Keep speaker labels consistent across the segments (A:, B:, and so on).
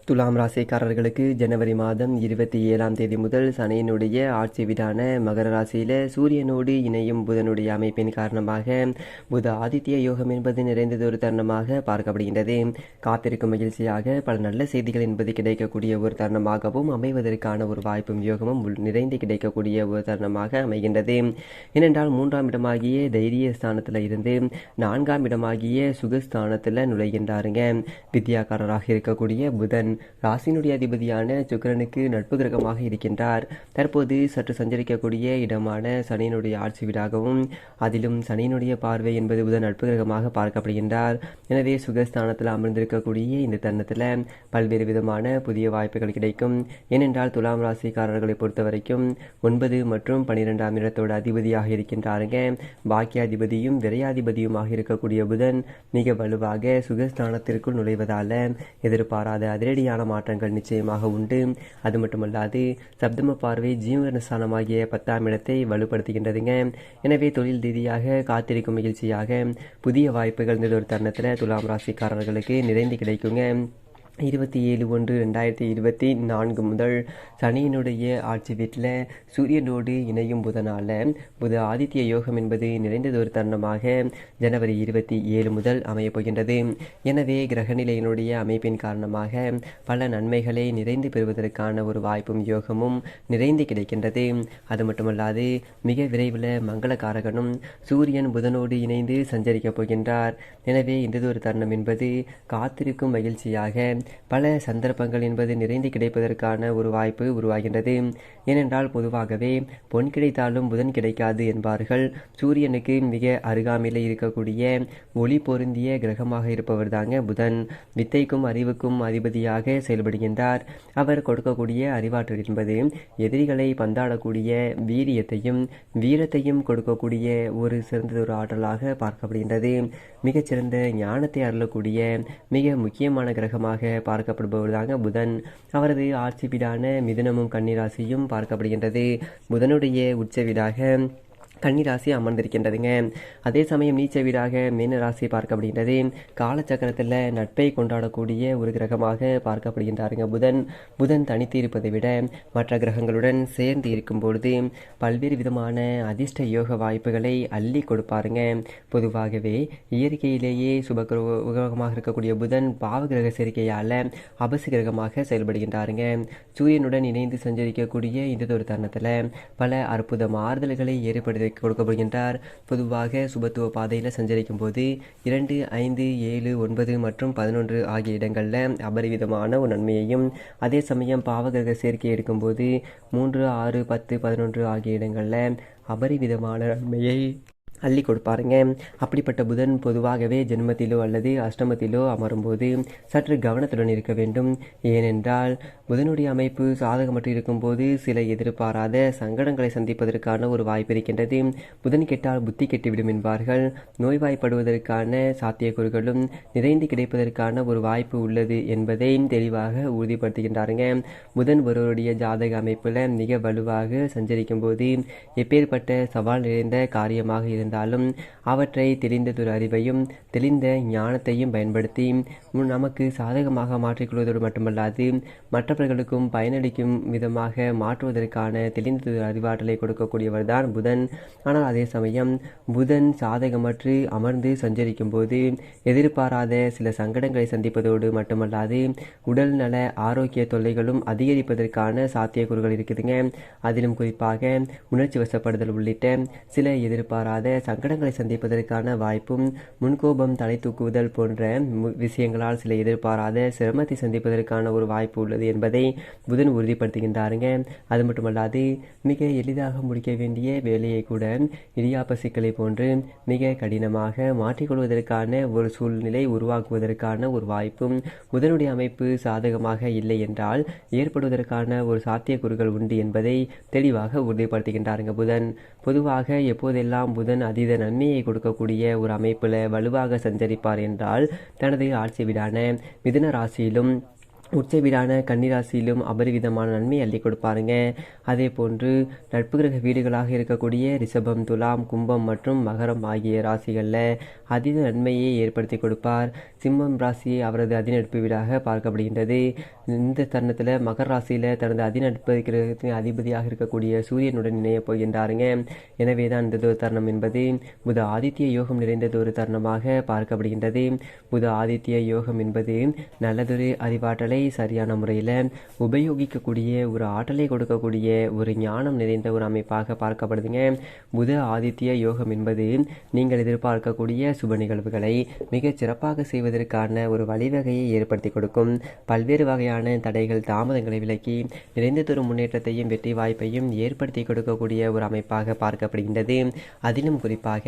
A: துலாம் ராசிக்காரர்களுக்கு ஜனவரி மாதம் 27ஆம் தேதி முதல் சனியினுடைய ஆட்சி வீடான மகர ராசியில் சூரியனோடு இணையும் புதனுடைய அமைப்பின் காரணமாக புத ஆதித்ய யோகம் என்பது நிறைந்ததொரு தருணமாக பார்க்கப்படுகின்றது. காத்திருக்கும் மகிழ்ச்சியாக பல நல்ல செய்திகள் என்பது கிடைக்கக்கூடிய ஒரு தருணமாகவும் அமைவதற்கான ஒரு வாய்ப்பும் யோகமும் நிறைந்து கிடைக்கக்கூடிய ஒரு தருணமாக அமைகின்றது. ஏனென்றால் 3ஆம் இடமாகிய தைரிய ஸ்தானத்தில் இருந்து 4ஆம் இடமாகிய சுகஸ்தானத்தில் நுழைகின்றாருங்க. வித்யாக்காரராக இருக்கக்கூடிய புதன் ராசியினுடைய அதிபதியான சுக்கிரனுக்கு நட்பு கிரகமாக இருக்கின்றார். தற்போது சற்று சஞ்சரிக்கக்கூடிய இடமான சனியினுடைய ஆட்சி வீடாகவும் அதிலும் சனியினுடைய பார்வை என்பது புதன் நட்பு கிரகமாக பார்க்கப்படுகின்றார். எனவே சுகஸ்தானத்தில் அமர்ந்திருக்கக்கூடிய இந்த தருணத்தில் பல்வேறு விதமான புதிய வாய்ப்புகள் கிடைக்கும். ஏனென்றால் துலாம் ராசிக்காரர்களை பொறுத்த வரைக்கும் 9 மற்றும் 12ஆம் இடத்தோட அதிபதியாக இருக்கின்றாருங்க. பாக்கியாதிபதியும் விரையாதிபதியுமாக இருக்கக்கூடிய புதன் மிக வலுவாக சுகஸ்தானத்திற்குள் நுழைவதால எதிர்பாராத அதிரடியான மாற்றங்கள் நிச்சயமாக உண்டு. அது மட்டுமல்லாது சப்தம பார்வை ஜீவனஸ்தானமாகிய 10ஆம் இடத்தை வலுப்படுத்துகின்றதுங்க. எனவே தொழில் ரீதியாக காத்திருக்கும் மகிழ்ச்சியாக புதிய வாய்ப்புகள் இந்த ஒரு தருணத்தில் துலாம் ராசிக்காரர்களுக்கு நிறைந்து கிடைக்குங்க. 27/1/2024 முதல் சனியினுடைய ஆட்சி வீட்டில் சூரியனோடு இணையும் புதனால புத ஆதித்ய யோகம் என்பது நிறைந்ததொரு தருணமாக ஜனவரி 27 முதல் அமையப் போகின்றது. எனவே கிரகநிலையினுடைய அமைப்பின் காரணமாக பல நன்மைகளை நிறைந்து பெறுவதற்கான ஒரு வாய்ப்பும் யோகமும் நிறைந்து கிடைக்கின்றது. அது மட்டுமல்லாது மிக விரைவில் மங்களகாரகனும் சூரியன் புதனோடு இணைந்து சஞ்சரிக்கப் போகின்றார். எனவே இந்ததொரு தருணம் என்பது காத்திருக்கும் மகிழ்ச்சியாக பல சந்தர்ப்பங்கள் என்பது நிறைந்து கிடைப்பதற்கான ஒரு வாய்ப்பு உருவாகின்றது. ஏனென்றால் பொதுவாகவே பொன் கிடைத்தாலும் புதன் கிடைக்காது என்பார்கள். சூரியனுக்கு மிக அருகாமையில் இருக்கக்கூடிய ஒளி பொருந்திய கிரகமாக இருப்பவர் தாங்க புதன். வித்தைக்கும் அறிவுக்கும் அதிபதியாக செயல்படுகின்றார். அவர் கொடுக்கக்கூடிய அறிவாற்றல் என்பது எதிரிகளை பந்தாடக்கூடிய வீரத்தையும் கொடுக்கக்கூடிய ஒரு சிறந்த ஒரு ஆற்றலாக பார்க்கப்படுகின்றது. மிகச்சிறந்த ஞானத்தை அருளக்கூடிய மிக முக்கியமான கிரகமாக பார்க்கப்படுபவர் தாங்க புதன். அவரது ஆட்சி வீடான மிதுனமும் கன்னிராசியும் பார்க்கப்படுகின்றது. புதனுடைய உச்ச வீடாக கன்னிராசி அமர்ந்திருக்கின்றதுங்க. அதே சமயம் நீச்ச வீடாக மீன ராசி பார்க்கப்படுகின்றது. காலச்சக்கரத்தில் நட்பை கொண்டாடக்கூடிய ஒரு கிரகமாக பார்க்கப்படுகின்றாருங்க புதன் தனித்து இருப்பதை விட மற்ற கிரகங்களுடன் சேர்ந்து இருக்கும் பொழுது பல்வேறு விதமான அதிர்ஷ்ட யோக வாய்ப்புகளை அள்ளி கொடுப்பாருங்க. பொதுவாகவே இயற்கையிலேயே சுபகிரகமாக இருக்கக்கூடிய புதன் பாவ கிரக சேர்க்கையால் அபசு கிரகமாக செயல்படுகின்றாருங்க. சூரியனுடன் இணைந்து சஞ்சரிக்கக்கூடிய இந்த ஒரு தருணத்தில் பல அற்புத மாறுதல்களை ஏற்படுத்த கொடுக்கப்படுகின்றார். பொதுவாக சுபத்துவ பாதையில் சஞ்சரிக்கும் போது 2, 5, 7, 9 மற்றும் 11 ஆகிய இடங்களில் அபரிவிதமான ஒரு நன்மையையும், அதே சமயம் பாவகிரக சேர்க்கை எடுக்கும்போது 3, 6, 10, 11 ஆகிய இடங்களில் அபரிவிதமான நன்மையை அள்ளி கொடுப்பாருங்க. அப்படிப்பட்ட புதன் பொதுவாகவே ஜென்மத்திலோ அல்லது அஷ்டமத்திலோ அமரும்போது சற்று கவனத்துடன் இருக்க வேண்டும். ஏனென்றால் புதனுடைய அமைப்பு சாதகமற்று இருக்கும்போது சில எதிர்பாராத சங்கடங்களை சந்திப்பதற்கான ஒரு வாய்ப்பு இருக்கின்றது. புதன் கெட்டால் புத்தி கெட்டுவிடும் என்பார்கள். நோய்வாய்ப்படுவதற்கான சாத்தியக்கூறுகளும் நிறைந்து கிடைப்பதற்கான ஒரு வாய்ப்பு உள்ளது என்பதை தெளிவாக உறுதிப்படுத்துகின்றாருங்க. புதன் ஒருவருடைய ஜாதக அமைப்பில் மிக வலுவாக சஞ்சரிக்கும் போது எப்பேற்பட்ட சவால் நிறைந்த காரியமாக இருந்தாலும் அவற்றை தெளிந்ததொரு அறிவையும் தெளிந்த ஞானத்தையும் பயன்படுத்தி நமக்கு சாதகமாக மாற்றிக்கொள்வதோடு மட்டுமல்லாது மற்றவர்களுக்கும் பயனளிக்கும் விதமாக மாற்றுவதற்கான தெளிந்ததொரு அறிவாற்றலை கொடுக்கக்கூடியவர் தான் புதன். ஆனால் அதே சமயம் புதன் சாதகமற்று அமர்ந்து சஞ்சரிக்கும் போது எதிர்பாராத சில சங்கடங்களை சந்திப்பதோடு மட்டுமல்லாது உடல் நல ஆரோக்கிய தொல்லைகளும் அதிகரிப்பதற்கான சாத்தியக்கூறுகள் இருக்குதுங்க. அதிலும் குறிப்பாக உணர்ச்சி வசப்படுதல் உள்ளிட்ட சில எதிர்பாராத சங்கடங்களை சந்திப்பதற்கான வாய்ப்பும், முன்கோபம், தலை தூக்குதல் போன்ற விஷயங்களால் சில எதிர்பாராத சிரமத்தை சந்திப்பதற்கான ஒரு வாய்ப்பு உள்ளது என்பதை புதன் உறுதிப்படுத்துகின்றாருங்க. அது மட்டுமல்லாது மிக எளிதாக முடிக்க வேண்டிய வேலையை கூட இடியாப்ப சிக்கலை போன்று மிக கடினமாக மாற்றிக்கொள்வதற்கான ஒரு சூழ்நிலை உருவாக்குவதற்கான ஒரு வாய்ப்பும் புதனுடைய அமைப்பு சாதகமாக இல்லை என்றால் ஏற்படுவதற்கான ஒரு சாத்தியக்கூறுகள் உண்டு என்பதை தெளிவாக உறுதிப்படுத்துகின்றாருங்க புதன். பொதுவாக எப்போதெல்லாம் புதன் அதீத நன்மையை கொடுக்கக்கூடிய ஒரு அமைப்பில் வலுவாக சஞ்சரிப்பார் என்றால் தனது ஆட்சி வீடான மிதுன ராசியிலும் உச்ச வீடான கன்னிராசியிலும் அபரிவிதமான நன்மை அள்ளி கொடுப்பாருங்க. அதே போன்று நட்பு கிரக வீடுகளாக இருக்கக்கூடிய ரிஷபம், துலாம், கும்பம் மற்றும் மகரம் ஆகிய ராசிகளில் அதீத நன்மையை ஏற்படுத்தி கொடுப்பார். சிம்மம் ராசி அவரது அதிநட்பு வீடாக பார்க்கப்படுகின்றது. இந்த தருணத்தில் மகர ராசியில் தனது அதிநட்பு கிரகத்தின் அதிபதியாக இருக்கக்கூடிய சூரியனுடன் இணைய போகின்றாருங்க. எனவே தான் இந்த தருணம் என்பது புத ஆதித்ய யோகம் நிறைந்தது ஒரு தருணமாக பார்க்கப்படுகின்றது. புத ஆதித்ய யோகம் என்பது நல்லதொரு அறிவாற்றலை சரியான முறையில் உபயோகிக்கக்கூடிய ஒரு ஆற்றலை கொடுக்கக்கூடிய ஒரு ஞானம் நிறைந்த ஒரு அமைப்பாக பார்க்கப்படுதுங்க. புத ஆதித்ய யோகம் என்பது நீங்கள் எதிர்பார்க்கக்கூடிய சுப நிகழ்வுகளை மிகச் சிறப்பாக செய்வதற்கான ஒரு வழிவகையை ஏற்படுத்தி கொடுக்கும். பல்வேறு வகையான தடைகள் தாமதங்களை விலக்கி நிறைந்ததொரு முன்னேற்றத்தையும் வெற்றி வாய்ப்பையும் ஏற்படுத்தி கொடுக்கக்கூடிய ஒரு அமைப்பாக பார்க்கப்படுகின்றது. அதிலும் குறிப்பாக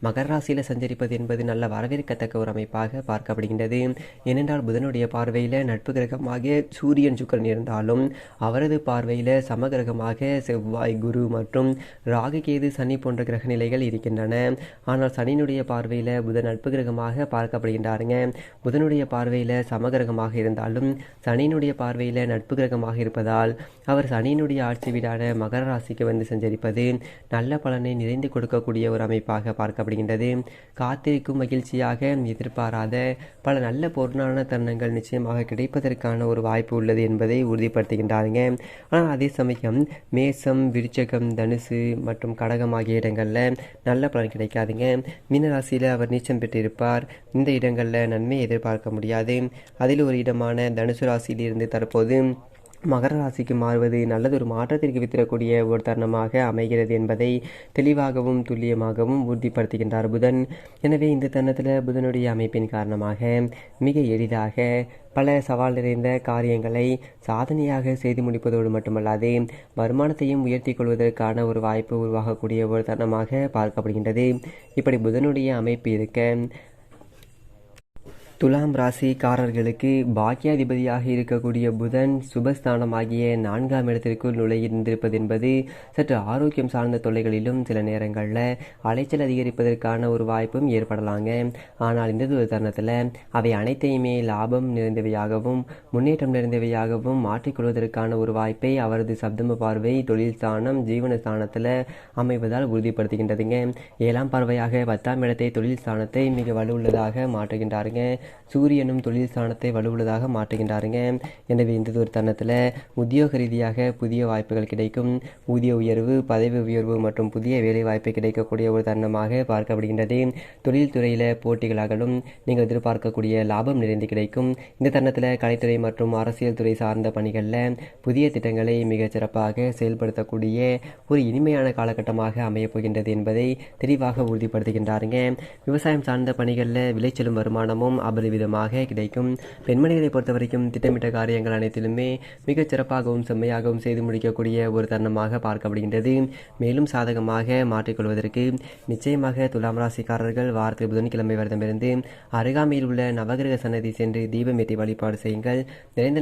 A: மகர ராசியில் சஞ்சரிப்பது என்பது நல்ல வரவேற்கத்தக்க ஒரு அமைப்பாக பார்க்கப்படுகின்றது. ஏனென்றால் புதனுடைய பார்வையில் நட்பு கிரகமாக சூரியன் சுக்கிரன் இருந்தாலும் அவரது பார்வையில் சமகிரகமாக செவ்வாய், குரு மற்றும் ராகு, கேது, சனி போன்ற கிரக நிலைகள் இருக்கின்றன. ஆனால் சனியினுடைய பார்வையில் புதன் நட்பு கிரகமாக பார்க்கப்படுகின்றாருங்க. புதனுடைய பார்வையில் சமகிரகமாக இருந்தாலும் சனியினுடைய பார்வையில் நட்பு கிரகமாக இருப்பதால் அவர் சனியினுடைய ஆட்சி வீடான மகர ராசிக்கு வந்து சஞ்சரிப்பது நல்ல பலனை நிறைந்து கொடுக்கக்கூடிய ஒரு அமைப்பாக பார்க்கப்படுகின்றது. காத்திருக்கும் மகிழ்ச்சியாக எதிர்பாராத பல நல்ல பொருளான தருணங்கள் நிச்சயமாக கிடைப்பதற்கான ஒரு வாய்ப்பு உள்ளது என்பதை உறுதிப்படுத்துகின்றாருங்க. ஆனால் அதே சமயம் மேசம், விருச்சகம், தனுசு மற்றும் கடகம் ஆகிய இடங்களில் நல்ல பலன் கிடைக்காதுங்க. மீனராசியில் அவர் நீச்சம் பெற்றிருப்பார். இந்த இடங்களில் நன்மை எதிர்பார்க்க முடியாது. அதில் ஒரு இடமான தனுசு ராசியிலிருந்து தற்போது மகர ராசிக்கு மாறுவது நல்லதொரு மாற்றத்திற்கு வித்திடக்கூடிய ஒரு தருணமாக அமைகிறது என்பதை தெளிவாகவும் துல்லியமாகவும் உறுதிப்படுத்துகின்றார் புதன். எனவே இந்த தருணத்தில் புதனுடைய அமைப்பின் காரணமாக மிக எளிதாக பல சவால் நிறைந்த காரியங்களை சாதனையாக செய்து முடிப்பதோடு மட்டுமல்லாது வருமானத்தையும் உயர்த்தி கொள்வதற்கான ஒரு வாய்ப்பு உருவாகக்கூடிய ஒரு தருணமாக பார்க்கப்படுகின்றது. இப்படி புதனுடைய அமைப்பு இருக்க துலாம் ராசிக்காரர்களுக்கு பாக்கியாதிபதியாக இருக்கக்கூடிய புதன் சுபஸ்தானமாகிய 4ஆம் இடத்திற்குள் நுழைந்திருப்பது என்பது சற்று ஆரோக்கியம் சார்ந்த தொல்லைகளிலும் சில நேரங்களில் அலைச்சல் அதிகரிப்பதற்கான ஒரு வாய்ப்பும் ஏற்படலாங்க. ஆனால் இந்த ஒரு தருணத்தில் அவை அனைத்தையுமே லாபம் நிறைந்தவையாகவும் முன்னேற்றம் நிறைந்தவையாகவும் மாற்றிக்கொள்வதற்கான ஒரு வாய்ப்பை அவரது சப்தம பார்வை தொழில் ஸ்தானம், ஜீவன ஸ்தானத்தில் அமைவதால் உறுதிப்படுத்துகின்றதுங்க. 7ஆம் பார்வையாக 10ஆம் இடத்தை தொழில் ஸ்தானத்தை மிக வலுவுள்ளதாக மாற்றுகின்றாருங்க. சூரியனும் தொழில் ஸ்தானத்தை வலுவுள்ளதாக மாற்றுகின்றாருங்க. எனவே இந்த ஒரு தருணத்தில் உத்தியோக ரீதியாக புதிய வாய்ப்புகள் கிடைக்கும். ஊதிய உயர்வு, பதவி உயர்வு மற்றும் புதிய வேலை வாய்ப்பு கிடைக்கக்கூடிய ஒரு தருணமாக பார்க்கப்படுகின்றது. தொழில்துறையில் போட்டிகளாகவும் நீங்கள் எதிர்பார்க்கக்கூடிய லாபம் நிறைந்து கிடைக்கும். இந்த தருணத்தில் கலைத்துறை மற்றும் அரசியல் துறை சார்ந்த பணிகளில் புதிய திட்டங்களை மிகச் சிறப்பாக செயல்படுத்தக்கூடிய ஒரு இனிமையான காலகட்டமாக அமையப் போகின்றது என்பதை தெளிவாக உறுதிப்படுத்துகின்றாருங்க. விவசாயம் சார்ந்த பணிகளில் விளைச்சலும் வருமானமும் அபரிவிதமாக கிடைக்கும். பெண்மணிகளை பொறுத்த வரைக்கும் திட்டமிட்ட காரியங்கள் அனைத்திலுமே மிகச் சிறப்பாகவும் செம்மையாகவும் செய்து முடிக்கக்கூடிய ஒரு தருணமாக பார்க்கப்படுகின்றது. மேலும் சாதகமாக மாற்றிக்கொள்வதற்கு நிச்சயமாக துலாம் ராசிக்காரர்கள் வாரத்தில் புதன்கிழமை விரதமிருந்து அருகாமையில் உள்ள நவகிரக சன்னதி சென்று தீபமேற்றி வழிபாடு செய்யுங்கள். நிறைந்த